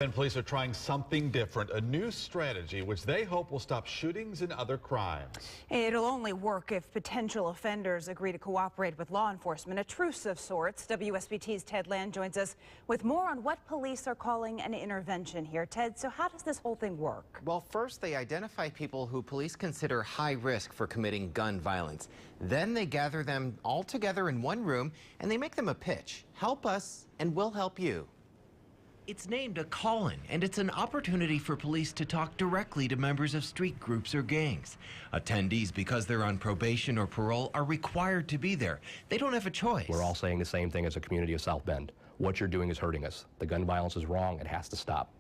And police are trying something different, a new strategy which they hope will stop shootings and other crimes. It'll only work if potential offenders agree to cooperate with law enforcement, a truce of sorts. WSBT's Ted Land joins us with more on what police are calling an intervention here. Ted, so how does this whole thing work? Well, first they identify people who police consider high risk for committing gun violence. Then they gather them all together in one room and they make them a pitch. Help us and we'll help you. It's named a call-in, and it's an opportunity for police to talk directly to members of street groups or gangs. Attendees, because they're on probation or parole, are required to be there. They don't have a choice. We're all saying the same thing as a community of South Bend. What you're doing is hurting us. The gun violence is wrong. It has to stop.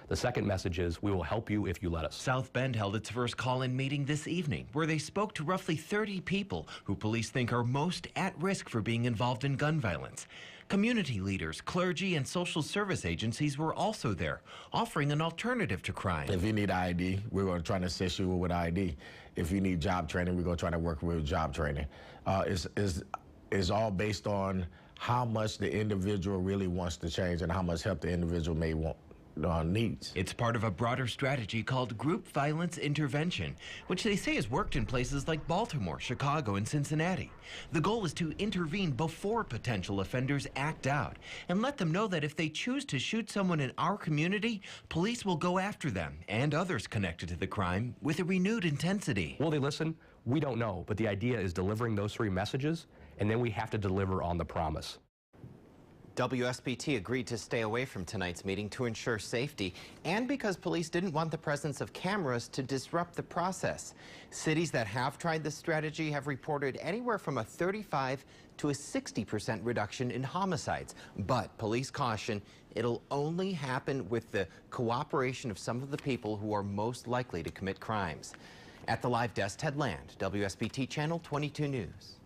The second message is we will help you if you let us. South Bend held its first call-in meeting this evening, where they spoke to roughly 30 people who police think are most at risk for being involved in gun violence. Community leaders, clergy, and social service agencies were also there, offering an alternative to crime. If you need ID, we're going to try to assist you with ID. If you need job training, we're going to try to work with job training. It's all based on how much the individual really wants to change and how much help the individual may want. Needs. It's part of a broader strategy called group violence intervention, which they say has worked in places like Baltimore, Chicago, and Cincinnati. The goal is to intervene before potential offenders act out and let them know that if they choose to shoot someone in our community, police will go after them and others connected to the crime with a renewed intensity. Will they listen? We don't know, but the idea is delivering those three messages, and then we have to deliver on the promise. WSBT agreed to stay away from tonight's meeting to ensure safety and because police didn't want the presence of cameras to disrupt the process. Cities that have tried this strategy have reported anywhere from a 35 to a 60% reduction in homicides. But police caution it'll only happen with the cooperation of some of the people who are most likely to commit crimes. At the live desk, Ted Land, WSBT Channel 22 News.